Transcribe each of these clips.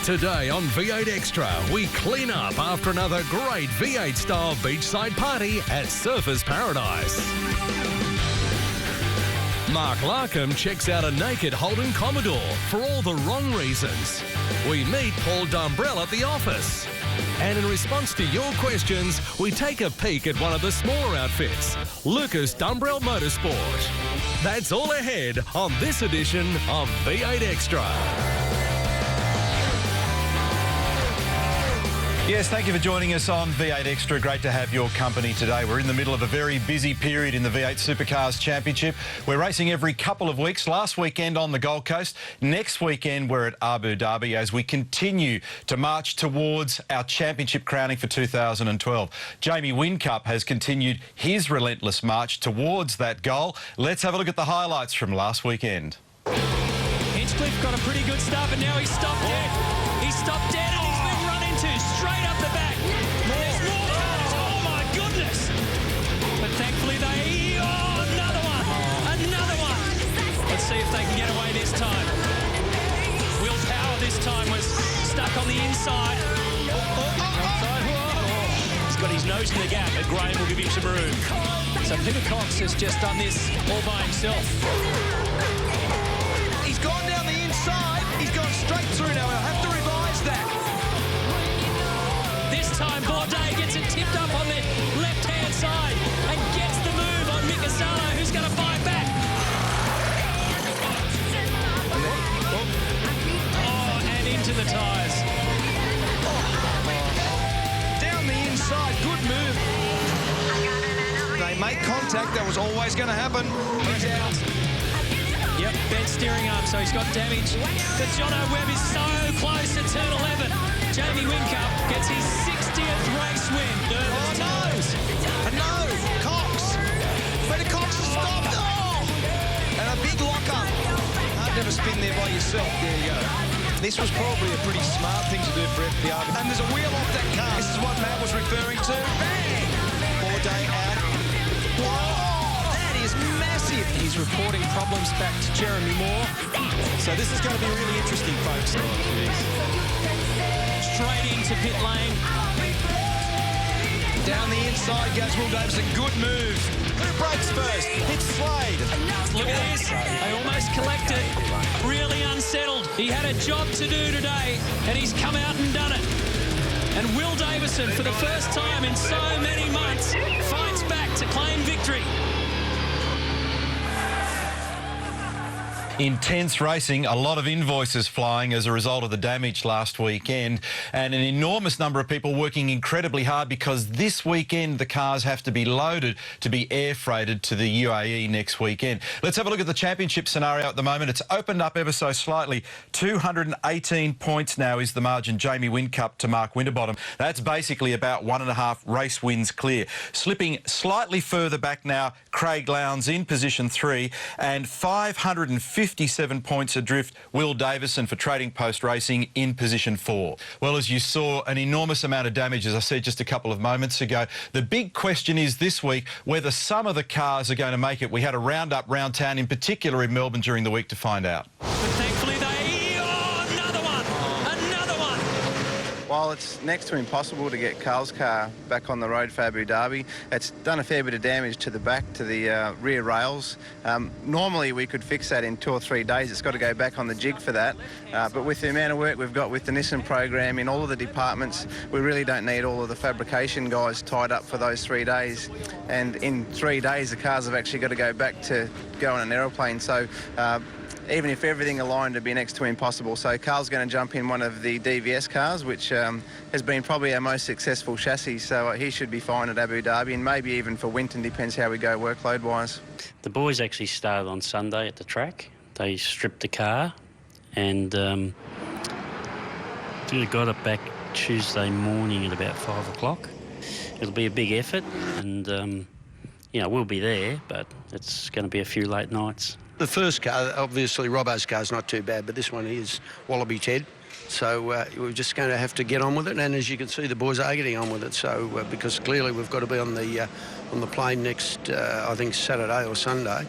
Today on V8 Extra, we clean up after another great V8-style beachside party at Surfers Paradise. Mark Larkham checks out a naked Holden Commodore for all the wrong reasons. We meet Paul Dumbrell at the office. And in response to your questions, we take a peek at one of the smaller outfits, Lucas Dumbrell Motorsport. That's all ahead on this edition of V8 Extra. Yes, thank you for joining us on V8 Extra. Great to have your company today. We're in the middle of a very busy period in the V8 Supercars Championship. We're racing every couple of weeks. Last weekend on the Gold Coast. Next weekend we're at Abu Dhabi as we continue to march towards our championship crowning for 2012. Jamie Whincup has continued his relentless march towards that goal. Let's have a look at the highlights from last weekend. Hinchcliffe got a pretty good start, but now he's stopped dead. He's stopped dead and he's been run into straight up the back. There's more cars. Oh my goodness! But thankfully they... Oh, another one! Another one! Let's see if they can get away this time. Will Power this time was stuck on the inside. He's got his nose in the gap, but Graham will give him some room. So Pippa Cox has just done this all by himself. He's gone down the inside. He's gone straight through now. I'll have to revise that. This time, Bourdais gets it tipped up on the left-hand side and gets the move on Mikasalo, who's going to fight back. Oh, and into the tyres. Down the inside. Good move. They make contact. That was always going to happen. He's out. Yep, bent steering arm, so he's got damage. But Jono Webb is so close to turn 11. Jamie Whincup gets his 60th race win. Oh, no. No. Cox. But Cox has stopped. Oh. And a big lock-up. I'd never spin there by yourself. There you go. This was probably a pretty smart thing to do for FPR. And there's a wheel off that car. This is what Matt was referring to. Bang. Bourdais out. Whoa. Is massive. He's reporting problems back to Jeremy Moore. So this is going to be really interesting, folks. Straight into pit lane. Down the inside goes Will Davison. Good move. Who breaks first? It's Slade. Look at this. They almost collected. Really unsettled. He had a job to do today, and he's come out and done it. And Will Davison, for the first time in so many months, fights back to claim victory. Intense racing, a lot of invoices flying as a result of the damage last weekend, and an enormous number of people working incredibly hard because this weekend the cars have to be loaded to be air freighted to the UAE next weekend. Let's have a look at the championship scenario at the moment. It's opened up ever so slightly. 218 points now is the margin. Jamie Whincup to Mark Winterbottom. That's basically about 1.5 race wins clear. Slipping slightly further back now, Craig Lowndes in position 3, and 557 points adrift, Will Davison for Trading Post Racing in position 4. Well, as you saw, an enormous amount of damage, as I said just a couple of moments ago. The big question is this week whether some of the cars are going to make it. We had a round-up round town, in particular in Melbourne during the week, to find out. But thankfully another one! Another one! While it's next to impossible to get Carl's car back on the road for Abu Dhabi, it's done a fair bit of damage to the back, to the rear rails. Normally we could fix that in 2 or 3 days. It's got to go back on the jig for that. But with the amount of work we've got with the Nissan program in all of the departments, we really don't need all of the fabrication guys tied up for those 3 days. And in 3 days, the cars have actually got to go back to go on an aeroplane. So even if everything aligned, to be next to impossible. So Carl's going to jump in one of the DVS cars, which has been probably our most successful chassis. So he should be fine at Abu Dhabi, and maybe even for Winton, depends how we go workload-wise. The boys actually started on Sunday at the track. They stripped the car and got it back Tuesday morning at about 5 o'clock. It'll be a big effort, and you know, we'll be there, but it's going to be a few late nights. The first car, obviously Robbo's car's not too bad, but this one is Wallaby Ted. So we're just going to have to get on with it, and as you can see, the boys are getting on with it. So because clearly we've got to be on the plane next, I think Saturday or Sunday,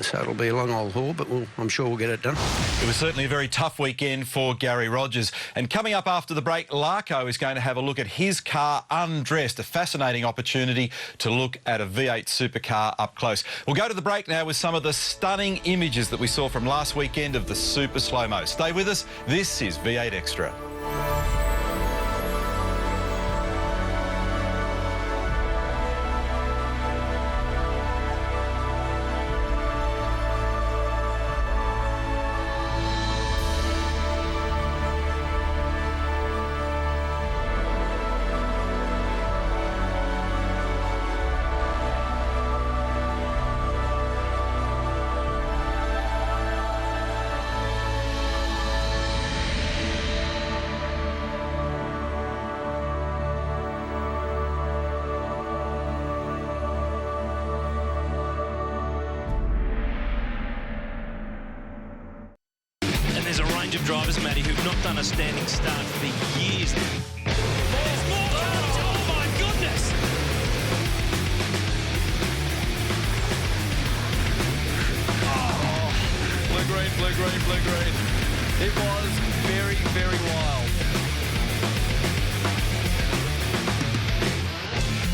So it'll be a long old haul, but I'm sure we'll get it done. It was certainly a very tough weekend for Gary Rogers. And coming up after the break, Larko is going to have a look at his car undressed, a fascinating opportunity to look at a V8 supercar up close. We'll go to the break now with some of the stunning images that we saw from last weekend of the super slow-mo. Stay with us. This is V8 Extra. There's a range of drivers, Matty, who've not done a standing start for years. There's more cars. Oh, my goodness. Oh, blue, green, blue, green, blue, green. It was very, very wild.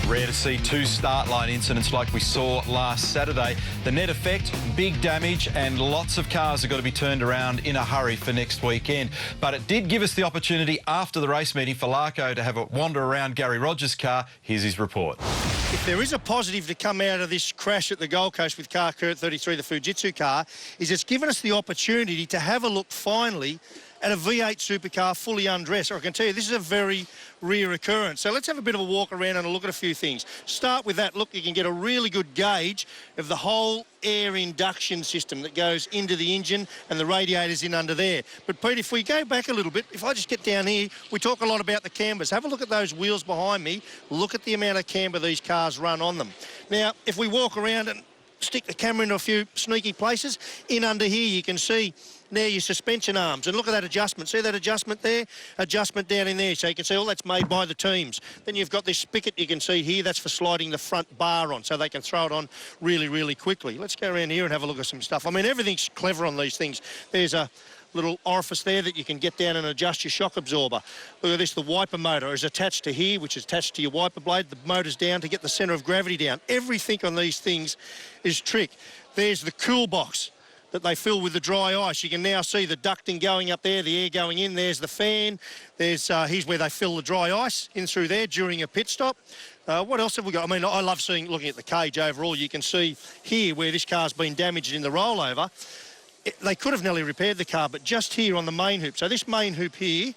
Rare to see two start line incidents like we saw last Saturday. The net effect, big damage, and lots of cars have got to be turned around in a hurry for next weekend. But it did give us the opportunity after the race meeting for Larko to have a wander around Gary Rogers' car. Here's his report. If there is a positive to come out of this crash at the Gold Coast with car Kurt 33, the Fujitsu car, is it's given us the opportunity to have a look finally at a V8 supercar fully undressed. Or I can tell you, this is a very rare occurrence. So let's have a bit of a walk around and a look at a few things. Start with that. Look, you can get a really good gauge of the whole air induction system that goes into the engine and the radiators in under there. But, Pete, if we go back a little bit, if I just get down here, we talk a lot about the cambers. Have a look at those wheels behind me. Look at the amount of camber these cars run on them. Now, if we walk around and stick the camera into a few sneaky places, in under here you can see now your suspension arms, and look at that adjustment. See that adjustment there? Adjustment down in there, so you can see all that's made by the teams. Then you've got this spigot you can see here, that's for sliding the front bar on, so they can throw it on really, really quickly. Let's go around here and have a look at some stuff. I mean, everything's clever on these things. There's a little orifice there that you can get down and adjust your shock absorber. Look at this, the wiper motor is attached to here, which is attached to your wiper blade. The motor's down to get the centre of gravity down. Everything on these things is trick. There's the cool box that they fill with the dry ice. You can now see the ducting going up there, the air going in. There's the fan. There's here's where they fill the dry ice in through there during a pit stop. What else have we got? I mean, I love looking at the cage overall. You can see here where this car's been damaged in the rollover. They could have nearly repaired the car, but just here on the main hoop. So this main hoop here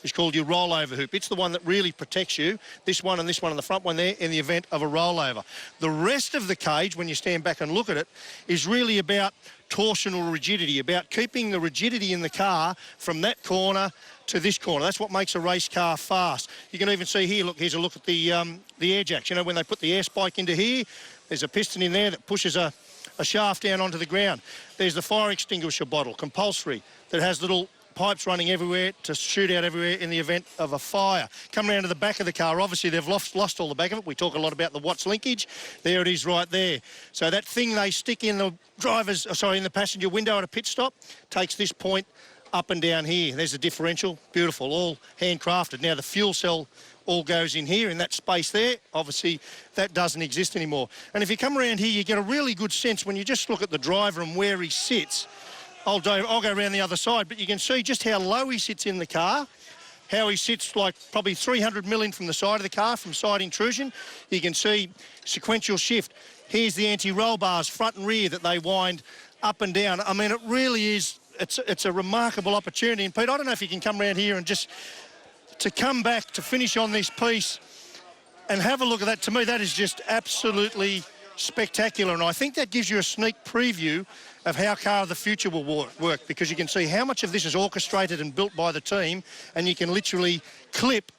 is called your rollover hoop. It's the one that really protects you, this one and this one and the front one there, in the event of a rollover. The rest of the cage, when you stand back and look at it, is really about torsional rigidity, about keeping the rigidity in the car from that corner to this corner. That's what makes a race car fast. You can even see here, look, here's a look at the air jacks. You know, when they put the air spike into here, there's a piston in there that pushes a shaft down onto the ground. There's the fire extinguisher bottle, compulsory, that has little pipes running everywhere to shoot out everywhere in the event of a fire. Come around to the back of the car. Obviously, they've lost all the back of it. We talk a lot about the Watts linkage. There it is right there. So that thing they stick in the in the passenger window at a pit stop takes this point up and down here. There's the differential. Beautiful, all handcrafted. Now, the fuel cell all goes in here in that space there. Obviously, that doesn't exist anymore. And if you come around here, you get a really good sense when you just look at the driver and where he sits. I'll go around the other side, but you can see just how low he sits in the car, how he sits like probably 300 mm from the side of the car, from side intrusion. You can see sequential shift. Here's the anti-roll bars, front and rear, that they wind up and down. I mean, it really is, it's a remarkable opportunity. And, Pete, I don't know if you can come around here and just to come back to finish on this piece and have a look at that. To me, that is just absolutely spectacular, and I think that gives you a sneak preview of how Car of the Future will work, because you can see how much of this is orchestrated and built by the team, and you can literally clip,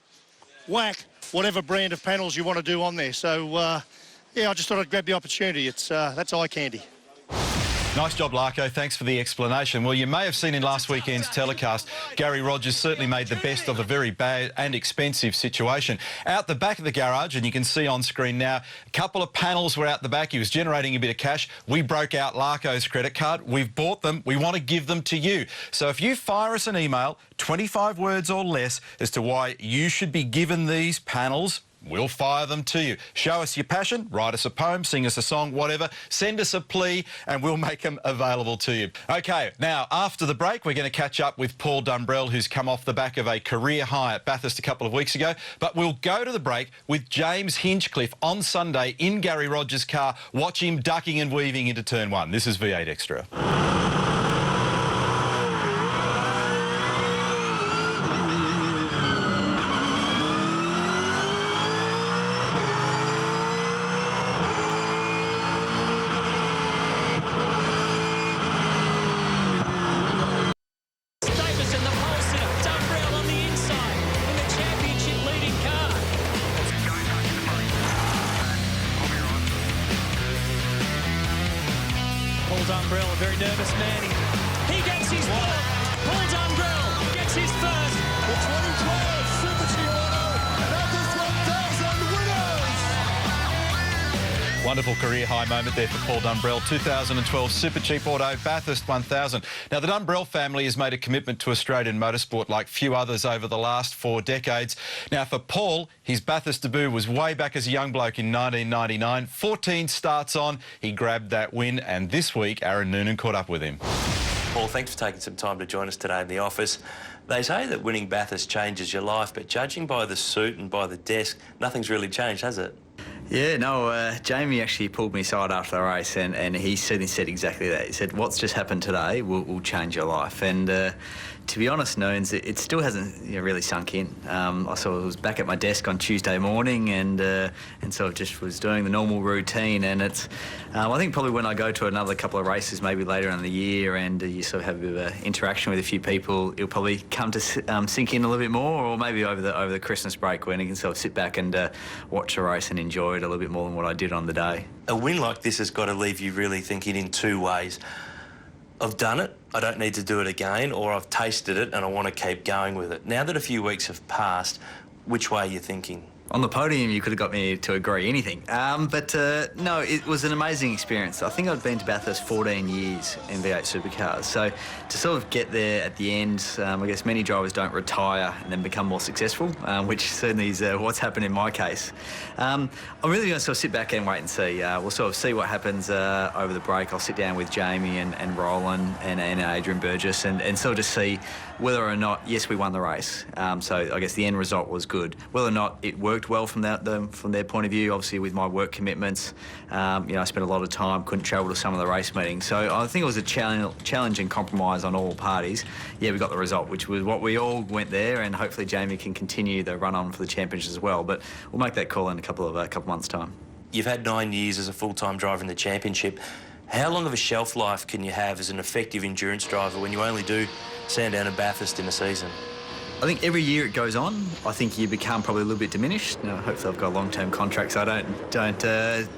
whack, whatever brand of panels you want to do on there. So, yeah, I just thought I'd grab the opportunity. That's eye candy. Nice job, Larko. Thanks for the explanation. Well, you may have seen in last weekend's telecast, Gary Rogers certainly made the best of a very bad and expensive situation. Out the back of the garage, and you can see on screen now, a couple of panels were out the back. He was generating a bit of cash. We broke out Larko's credit card. We've bought them. We want to give them to you. So if you fire us an email, 25 words or less, as to why you should be given these panels, we'll fire them to you. Show us your passion, write us a poem, sing us a song, whatever. Send us a plea and we'll make them available to you. OK, now, after the break, we're going to catch up with Paul Dumbrell, who's come off the back of a career high at Bathurst a couple of weeks ago. But we'll go to the break with James Hinchcliffe on Sunday in Gary Rogers' car. Watch him ducking and weaving into turn one. This is V8 Extra. Dumbrell, a very nervous man. He gets his ball. Paul Dumbrell gets his first. The 2012 Super Chief Auto Bathurst 1000 winners. Wonderful career high moment there for Paul Dumbrell. 2012 Super Cheap Auto Bathurst 1000. Now, the Dumbrell family has made a commitment to Australian motorsport like few others over the last 4 decades. Now, for Paul, his Bathurst debut was way back as a young bloke in 1999. 14 starts on, he grabbed that win, and this week, Aaron Noonan caught up with him. Paul, thanks for taking some time to join us today in the office. They say that winning Bathurst changes your life, but judging by the suit and by the desk, nothing's really changed, has it? Yeah, no, Jamie actually pulled me aside after the race and he certainly said exactly that. He said, what's just happened today will change your life. And to be honest, Noons, it still hasn't really sunk in. I sort of was back at my desk on Tuesday morning and sort of just was doing the normal routine. And it's, I think probably when I go to another couple of races, maybe later in the year, and you sort of have a bit of interaction with a few people, it'll probably come to sink in a little bit more, or maybe over the Christmas break when you can sort of sit back and watch a race and enjoy it a little bit more than what I did on the day. A win like this has got to leave you really thinking in 2 ways. I've done it, I don't need to do it again, or I've tasted it and I want to keep going with it. Now that a few weeks have passed, which way are you thinking? On the podium, you could have got me to agree anything. But no, it was an amazing experience. I think I'd been to Bathurst 14 years in V8 supercars. So to sort of get there at the end, I guess many drivers don't retire and then become more successful, which certainly is what's happened in my case. I'm really going to sort of sit back and wait and see. We'll sort of see what happens over the break. I'll sit down with Jamie and Roland and Adrian Burgess and sort of just see whether or not, yes, we won the race. So I guess the end result was good. Whether or not it worked well from their point of view, obviously with my work commitments, I spent a lot of time, couldn't travel to some of the race meetings. So I think it was a challenge and compromise on all parties. Yeah, we got the result, which was what we all went there, and hopefully Jamie can continue the run on for the championship as well. But we'll make that call in a couple of months' time. You've had 9 years as a full-time driver in the championship. How long of a shelf life can you have as an effective endurance driver when you only do Sandown and Bathurst in a season? I think every year it goes on, I think you become probably a little bit diminished. Hopefully I've got a long-term contract, so I don't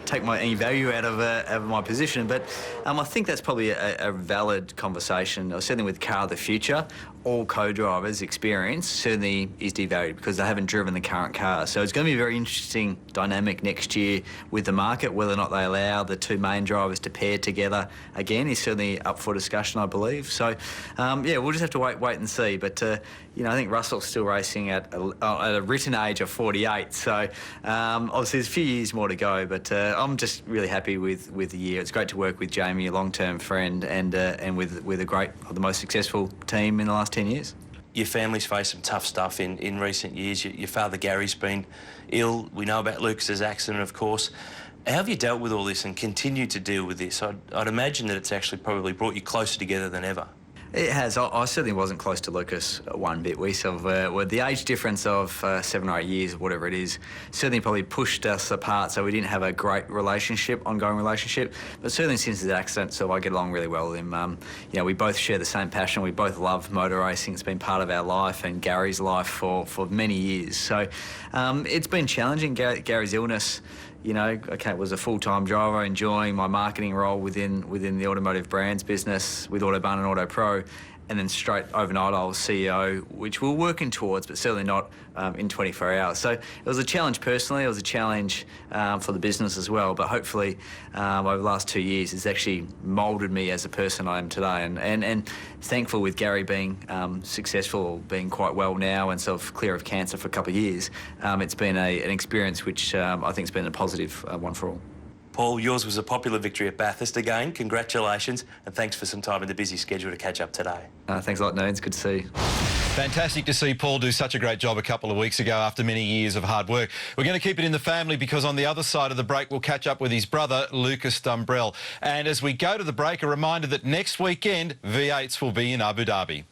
take any value out of my position. But I think that's probably a valid conversation. Certainly with Car of the Future, all co-drivers' experience certainly is devalued because they haven't driven the current car. So it's going to be a very interesting dynamic next year with the market. Whether or not they allow the 2 main drivers to pair together again is certainly up for discussion, I believe. So, yeah, we'll just have to wait and see. But, I think Russell's still racing at a written age of 48. So, obviously there's a few years more to go. But I'm just really happy with the year. It's great to work with Jamie, a long-term friend, and with the most successful team in the last 10 years. Your family's faced some tough stuff in recent years. Your father Gary's been ill. We know about Lucas's accident, of course. How have you dealt with all this and continued to deal with this? I'd imagine that it's actually probably brought you closer together than ever. It has. I certainly wasn't close to Lucas one bit. We sort of were the age difference of 7 or 8 years, whatever it is, certainly probably pushed us apart, so we didn't have a great ongoing relationship. But certainly since his accident, so I get along really well with him. We both share the same passion. We both love motor racing. It's been part of our life and Gary's life for many years. So it's been challenging. Gary's illness, you know, okay, was a full-time driver, enjoying my marketing role within the automotive brands business with Autobarn and Auto Pro, and then straight overnight I was CEO, which we're working towards, but certainly not in 24 hours. So it was a challenge personally, it was a challenge for the business as well, but hopefully over the last 2 years it's actually moulded me as a person I am today, and thankful with Gary being successful, being quite well now and sort of clear of cancer for a couple of years, it's been an experience which I think has been a positive one for all. Paul, yours was a popular victory at Bathurst again. Congratulations, and thanks for some time in the busy schedule to catch up today. Thanks a lot, Noons. Good to see you. Fantastic to see Paul do such a great job a couple of weeks ago after many years of hard work. We're going to keep it in the family because on the other side of the break we'll catch up with his brother, Lucas Dumbrell. And as we go to the break, a reminder that next weekend V8s will be in Abu Dhabi.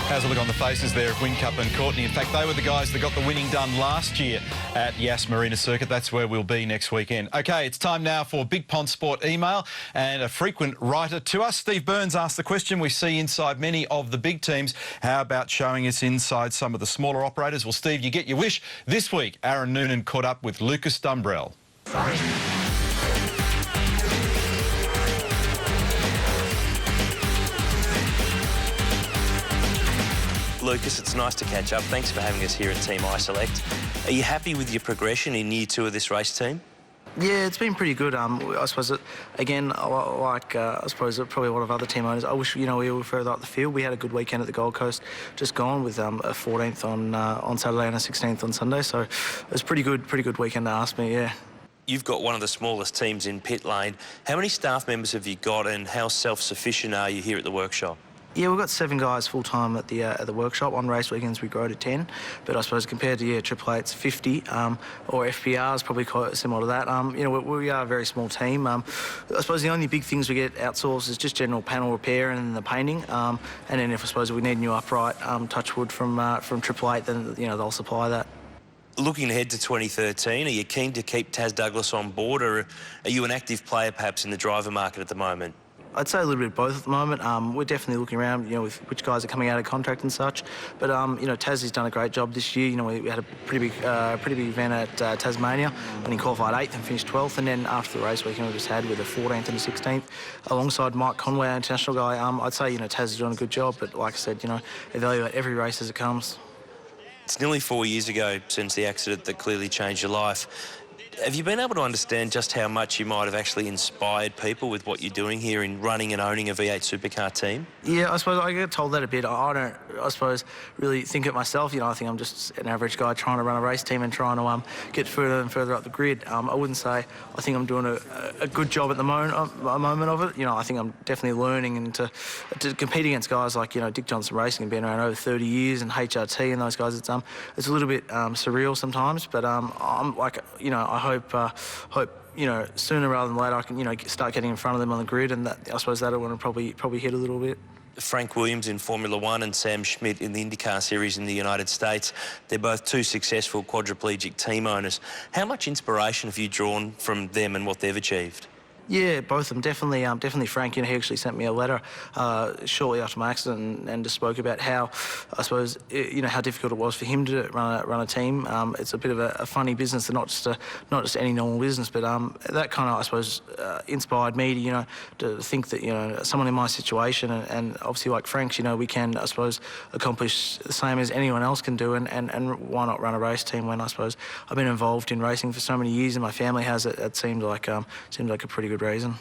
How's a look on the faces there of Whincup and Courtney? In fact, they were the guys that got the winning done last year at Yas Marina Circuit. That's where we'll be next weekend. OK, it's time now for Big Pond Sport email, and a frequent writer to us, Steve Burns, asked the question we see inside many of the big teams. How about showing us inside some of the smaller operators? Well, Steve, you get your wish. This week, Aaron Noonan caught up with Lucas Dumbrell. Lucas, it's nice to catch up. Thanks for having us here at Team iSelect. Are you happy with your progression in year 2 of this race team? Yeah, it's been pretty good. I suppose, again, like I suppose probably a lot of other team owners, I wish, you know, we were further up the field. We had a good weekend at the Gold Coast, just gone with a 14th on Saturday and a 16th on Sunday. So it was pretty good weekend to ask me, yeah. You've got one of the smallest teams in pit lane. How many staff members have you got, and how self-sufficient are you here at the workshop? Yeah, we've got 7 guys full-time at the workshop. On race weekends, we grow to 10. But I suppose compared to, AAA, it's 50, or FPR is probably quite similar to that. You know, we are a very small team. I suppose the only big things we get outsourced is just general panel repair and the painting. And then if I suppose we need a new upright, touch wood from AAA, then, you know, they'll supply that. Looking ahead to 2013, are you keen to keep Taz Douglas on board, or are you an active player perhaps in the driver market at the moment? I'd say a little bit of both at the moment. We're definitely looking around, you know, with which guys are coming out of contract and such. But, you know, Taz has done a great job this year. You know, we had a pretty big event at Tasmania, and he qualified 8th and finished 12th. And then after the race weekend we just had with a 14th and a 16th, alongside Mike Conway, our international guy, I'd say, you know, Taz is doing a good job. But like I said, you know, evaluate every race as it comes. It's nearly 4 years ago since the accident that clearly changed your life. Have you been able to understand just how much you might have actually inspired people with what you're doing here in running and owning a V8 supercar team? Yeah, I suppose I get told that a bit. I don't, I suppose, really think it myself. You know, I think I'm just an average guy trying to run a race team and trying to get further and further up the grid. I wouldn't say I think I'm doing a good job at the moment of it. You know, I think I'm definitely learning, and to compete against guys like, you know, Dick Johnson Racing and been around over 30 years, and HRT and those guys, it's a little bit surreal sometimes. But I'm like, you know, I hope you know, sooner rather than later I can, you know, start getting in front of them on the grid, and that, I suppose that'll want to probably hit a little bit. Frank Williams in Formula One and Sam Schmidt in the IndyCar Series in the United States. They're both 2 successful quadriplegic team owners. How much inspiration have you drawn from them and what they've achieved? Yeah, both of them. Definitely Frank, you know, he actually sent me a letter shortly after my accident and just spoke about how, I suppose, you know, how difficult it was for him to run a team. It's a bit of a funny business, and not just any normal business, but that kind of, I suppose, inspired me to, you know, to think that, you know, someone in my situation, and obviously like Frank's, you know, we can, I suppose, accomplish the same as anyone else can do, and why not run a race team when, I suppose, I've been involved in racing for so many years and my family has. It seemed like a pretty good reason.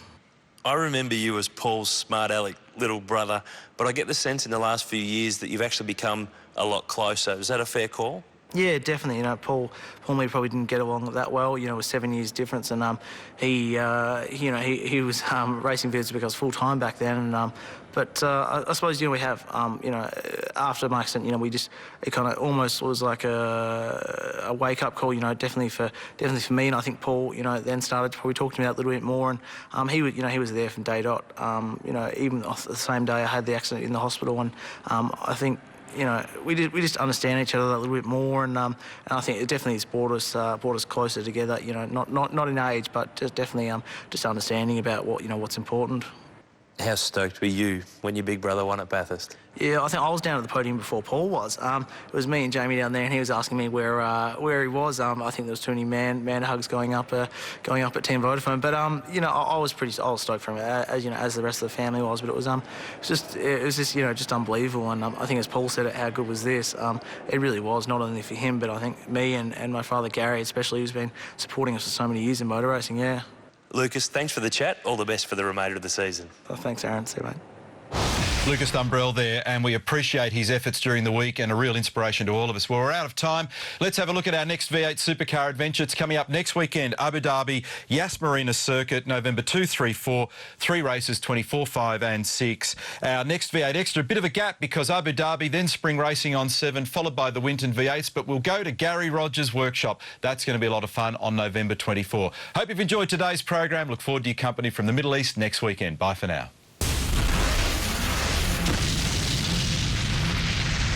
I remember you as Paul's smart aleck little brother, but I get the sense in the last few years that you've actually become a lot closer. Is that a fair call? Yeah, definitely. You know, Paul and me probably didn't get along that well. You know, it was 7 years difference, and he was racing V8 Supercars full time back then. And but I suppose we have after my accident, it kind of almost was like a wake up call. Definitely for me, and I think Paul then started to probably talk to me that a little bit more. And he was there from day dot. Even the same day I had the accident in the hospital, and I think. We just understand each other a little bit more, and I think it definitely has brought us closer together. Not in age, but just definitely just understanding about what's important. How stoked were you when your big brother won at Bathurst? Yeah, I think I was down at the podium before Paul was. It was me and Jamie down there, and he was asking me where he was. I think there was too many man hugs going up at Team Vodafone. But I was stoked for him, as the rest of the family was. But it was just unbelievable. And I think as Paul said it, how good was this? It really was, not only for him, but I think me and my father Gary, especially, who's been supporting us for so many years in motor racing. Yeah. Lucas, thanks for the chat. All the best for the remainder of the season. Oh, thanks, Aaron. See you, mate. Lucas Dumbrell there, and we appreciate his efforts during the week and a real inspiration to all of us. Well, we're out of time. Let's have a look at our next V8 Supercar adventure. It's coming up next weekend, Abu Dhabi, Yas Marina Circuit, November 2, 3, 4, 3 races, 24, 5 and 6. Our next V8 Extra, a bit of a gap because Abu Dhabi, then spring racing on 7, followed by the Winton V8s, but we'll go to Gary Rogers' workshop. That's going to be a lot of fun on November 24. Hope you've enjoyed today's program. Look forward to your company from the Middle East next weekend. Bye for now.